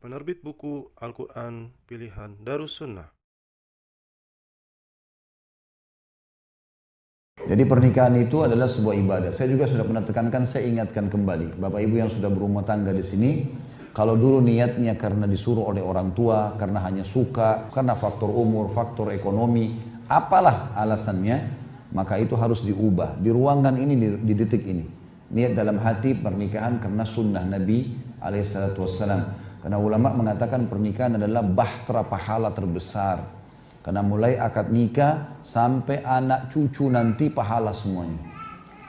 Penerbit buku Al-Quran Pilihan Darussunnah. Jadi pernikahan itu adalah sebuah ibadah. Saya juga sudah pernah tekankan, saya ingatkan kembali. Bapak Ibu yang sudah berumah tangga di sini, kalau dulu niatnya karena disuruh oleh orang tua, karena hanya suka, karena faktor umur, faktor ekonomi, apalah alasannya, maka itu harus diubah. Di ruangan ini, di detik ini. Niat dalam hati pernikahan karena sunnah Nabi SAW. Karena ulama mengatakan pernikahan adalah bahtera pahala terbesar. Karena mulai akad nikah sampai anak cucu nanti pahala semuanya.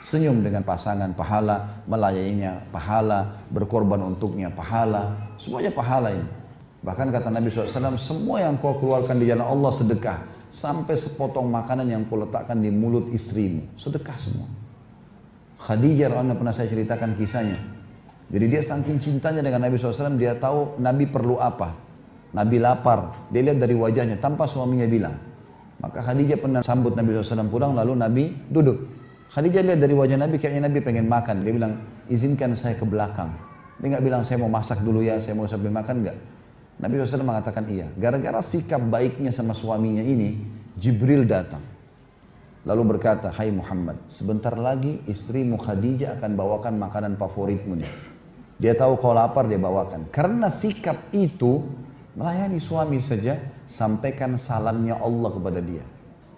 Senyum dengan pasangan pahala, melayaninya pahala, berkorban untuknya pahala, semuanya pahala ini. Bahkan kata Nabi SAW, semua yang kau keluarkan di jalan Allah sedekah. Sampai sepotong makanan yang kau letakkan di mulut istrimu, sedekah semua. Khadijah pernah saya ceritakan kisahnya. Jadi dia saking cintanya dengan Nabi SAW, dia tahu Nabi perlu apa. Nabi lapar, dia lihat dari wajahnya tanpa suaminya bilang. Maka Khadijah pernah sambut Nabi SAW pulang, lalu Nabi duduk. Khadijah lihat dari wajah Nabi, kayaknya Nabi pengen makan. Dia bilang, izinkan saya ke belakang. Dia nggak bilang, saya mau masak dulu ya, saya mau sambil makan, nggak. Nabi SAW mengatakan iya. Gara-gara sikap baiknya sama suaminya ini, Jibril datang. Lalu berkata, hai Muhammad, sebentar lagi istrimu Khadijah akan bawakan makanan favoritmu nih. Dia tahu kau lapar, dia bawakan. Karena sikap itu, melayani suami saja, sampaikan salamnya Allah kepada dia.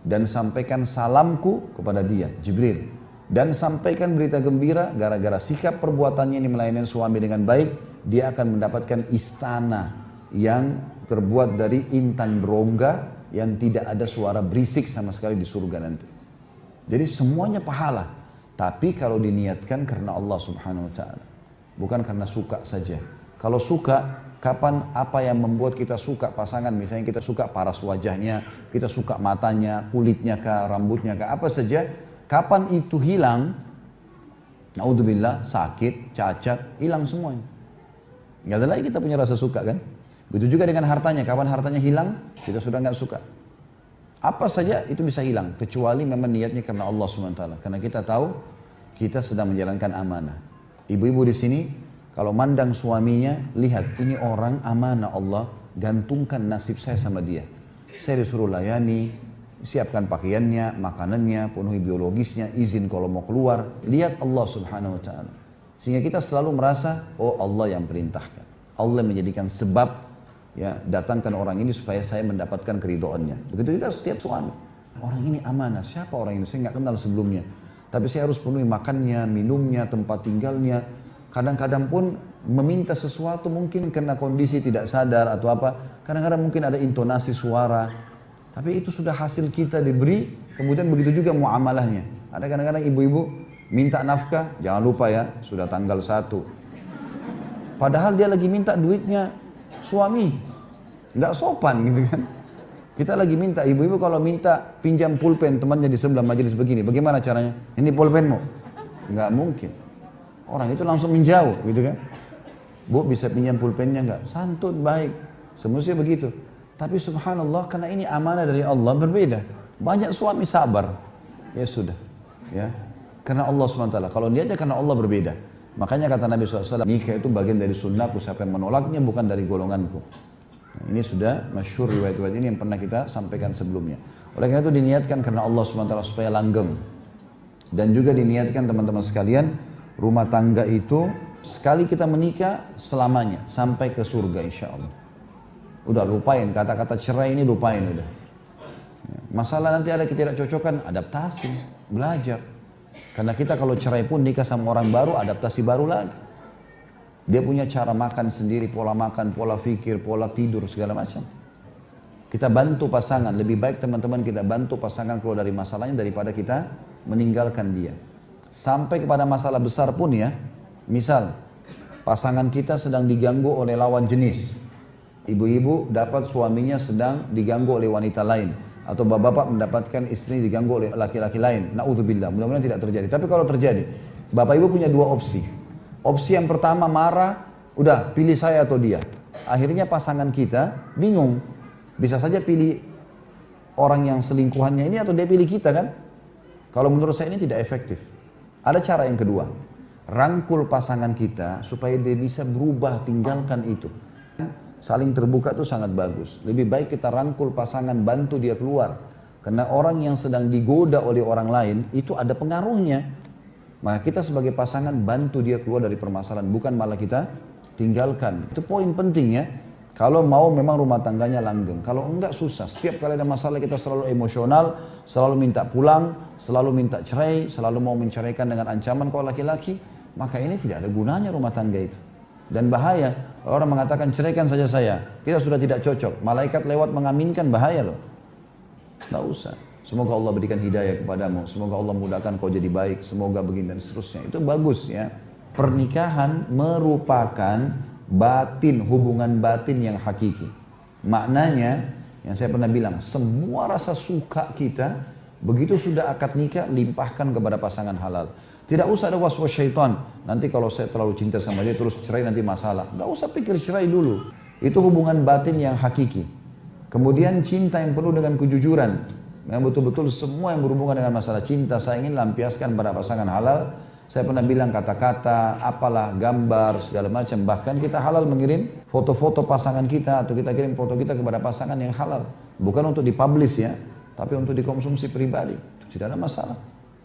Dan sampaikan salamku kepada dia, Jibril. Dan sampaikan berita gembira, gara-gara sikap perbuatannya ini melayani suami dengan baik, dia akan mendapatkan istana yang terbuat dari intan berongga, yang tidak ada suara berisik sama sekali di surga nanti. Jadi semuanya pahala. Tapi kalau diniatkan karena Allah Subhanahu Wa Taala, bukan karena suka saja. Kalau suka, kapan apa yang membuat kita suka pasangan, misalnya kita suka paras wajahnya, kita suka matanya, kulitnya kah, rambutnya kah, apa saja, kapan itu hilang, naudzubillah, sakit, cacat, hilang semuanya. Nggak ada lagi kita punya rasa suka kan. Begitu juga dengan hartanya, kapan hartanya hilang, kita sudah nggak suka. Apa saja itu bisa hilang, kecuali memang niatnya karena Allah SWT. Karena kita tahu kita sedang menjalankan amanah. Ibu-ibu di sini, kalau mandang suaminya, lihat ini orang amanah Allah, gantungkan nasib saya sama dia. Saya disuruh layani, siapkan pakaiannya, makanannya, penuhi biologisnya, izin kalau mau keluar. Lihat Allah Subhanahu Wa Taala. Sehingga kita selalu merasa, oh Allah yang perintahkan. Allah menjadikan sebab, ya, datangkan orang ini supaya saya mendapatkan keridhaannya. Begitu juga setiap suami. Orang ini amanah, siapa orang ini? Saya nggak kenal sebelumnya. Tapi saya harus penuhi makannya, minumnya, tempat tinggalnya. Kadang-kadang pun meminta sesuatu mungkin karena kondisi tidak sadar atau apa. Kadang-kadang mungkin ada intonasi suara. Tapi itu sudah hasil kita diberi, kemudian begitu juga muamalahnya. Ada kadang-kadang ibu-ibu minta nafkah, jangan lupa ya, sudah tanggal 1. Padahal dia lagi minta duitnya suami. Nggak sopan gitu kan. Kita lagi minta, ibu-ibu kalau minta pinjam pulpen temannya di sebelah majelis begini, bagaimana caranya? Ini pulpenmu? Nggak mungkin. Orang itu langsung menjauh gitu kan. Bu bisa pinjam pulpennya nggak? Santun, baik. Semestinya begitu. Tapi subhanallah karena ini amanah dari Allah berbeda. Banyak suami sabar. Ya sudah. Ya. Karena Allah SWT. Kalau niatnya karena Allah berbeda. Makanya kata Nabi SAW, nikah itu bagian dari sunnahku. Siapa yang menolaknya bukan dari golonganku. Nah, ini sudah masyhur riwayat-riwayat ini yang pernah kita sampaikan sebelumnya. Oleh karena itu diniatkan karena Allah SWT supaya langgeng. Dan juga diniatkan teman-teman sekalian, rumah tangga itu sekali kita menikah selamanya sampai ke surga insya Allah. Udah lupain kata-kata cerai ini, lupain udah. Masalah nanti ada ketidakcocokan, adaptasi, belajar. Karena kita kalau cerai pun nikah sama orang baru, adaptasi baru lagi. Dia punya cara makan sendiri, pola makan, pola fikir, pola tidur, segala macam. Kita bantu pasangan, lebih baik teman-teman kita bantu pasangan keluar dari masalahnya daripada kita meninggalkan dia. Sampai kepada masalah besar pun ya, misal pasangan kita sedang diganggu oleh lawan jenis. Ibu-ibu dapat suaminya sedang diganggu oleh wanita lain. Atau bapak-bapak mendapatkan istri diganggu oleh laki-laki lain. Na'udzubillah, mudah-mudahan tidak terjadi. Tapi kalau terjadi, bapak ibu punya dua opsi. Opsi yang pertama marah, udah pilih saya atau dia. Akhirnya pasangan kita bingung. Bisa saja pilih orang yang selingkuhannya ini atau dia pilih kita kan? Kalau menurut saya ini tidak efektif. Ada cara yang kedua, rangkul pasangan kita supaya dia bisa berubah, tinggalkan itu. Saling terbuka itu sangat bagus. Lebih baik kita rangkul pasangan, bantu dia keluar. Karena orang yang sedang digoda oleh orang lain, itu ada pengaruhnya. Maka kita sebagai pasangan bantu dia keluar dari permasalahan, bukan malah kita tinggalkan. Itu poin penting ya. Kalau mau memang rumah tangganya langgeng, kalau enggak susah. Setiap kali ada masalah kita selalu emosional, selalu minta pulang, selalu minta cerai, selalu mau menceraikan dengan ancaman kalau laki-laki, maka ini tidak ada gunanya rumah tangga itu. Dan bahaya, orang mengatakan ceraikan saja saya, kita sudah tidak cocok, malaikat lewat mengaminkan, bahaya loh. Tidak usah. Semoga Allah berikan hidayah kepadamu, semoga Allah mudahkan kau jadi baik, semoga begini dan seterusnya. Itu bagus ya. Pernikahan merupakan batin, hubungan batin yang hakiki. Maknanya, yang saya pernah bilang, semua rasa suka kita, begitu sudah akad nikah, limpahkan kepada pasangan halal. Tidak usah ada was-was syaitan. Nanti kalau saya terlalu cinta sama dia, terus cerai nanti masalah. Nggak usah pikir cerai dulu. Itu hubungan batin yang hakiki. Kemudian cinta yang penuh dengan kejujuran. Yang betul-betul semua yang berhubungan dengan masalah cinta, saya ingin lampiaskan pada pasangan halal. Saya pernah bilang kata-kata, apalah, gambar, segala macam. Bahkan kita halal mengirim foto-foto pasangan kita atau kita kirim foto kita kepada pasangan yang halal. Bukan untuk dipublish ya, tapi untuk dikonsumsi pribadi. Tidak ada masalah.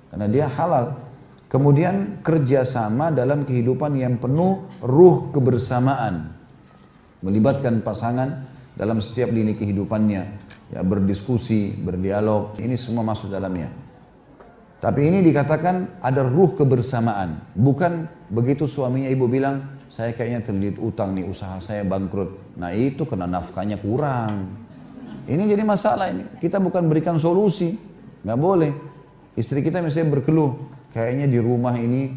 Karena dia halal. Kemudian kerjasama dalam kehidupan yang penuh ruh kebersamaan. Melibatkan pasangan dalam setiap lini kehidupannya. Ya, berdiskusi, berdialog, ini semua masuk dalamnya. Tapi ini dikatakan ada ruh kebersamaan. Bukan begitu suaminya ibu bilang, saya kayaknya terlilit utang nih, usaha saya bangkrut. Nah itu karena nafkahnya kurang. Ini jadi masalah ini. Kita bukan berikan solusi. Nggak boleh. Istri kita misalnya berkeluh, kayaknya di rumah ini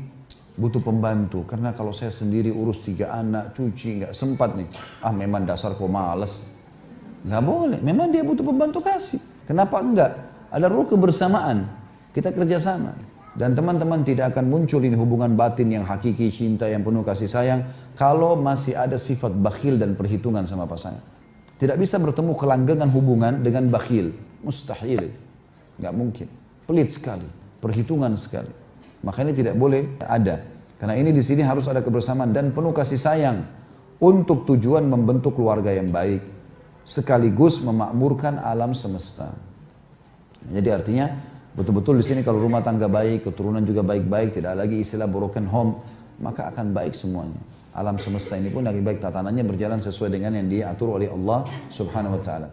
butuh pembantu. Karena kalau saya sendiri urus 3 anak, cuci, nggak sempat nih. Ah memang dasar kok males. Nggak boleh. Memang dia butuh pembantu, kasih. Kenapa enggak? Ada ruh kebersamaan. Kita kerjasama. Dan teman-teman tidak akan muncul ini hubungan batin yang hakiki, cinta yang penuh kasih sayang, kalau masih ada sifat bakhil dan perhitungan sama pasangan. Tidak bisa bertemu kelanggengan hubungan dengan bakhil. Mustahil. Nggak mungkin. Pelit sekali. Perhitungan sekali. Makanya tidak boleh ada. Karena ini di sini harus ada kebersamaan dan penuh kasih sayang. Untuk tujuan membentuk keluarga yang baik. Sekaligus memakmurkan alam semesta. Jadi artinya, betul-betul di sini kalau rumah tangga baik, keturunan juga baik-baik, tidak lagi istilah broken home, maka akan baik semuanya. Alam semesta ini pun lagi baik, tatanannya berjalan sesuai dengan yang diatur oleh Allah Subhanahu wa taala.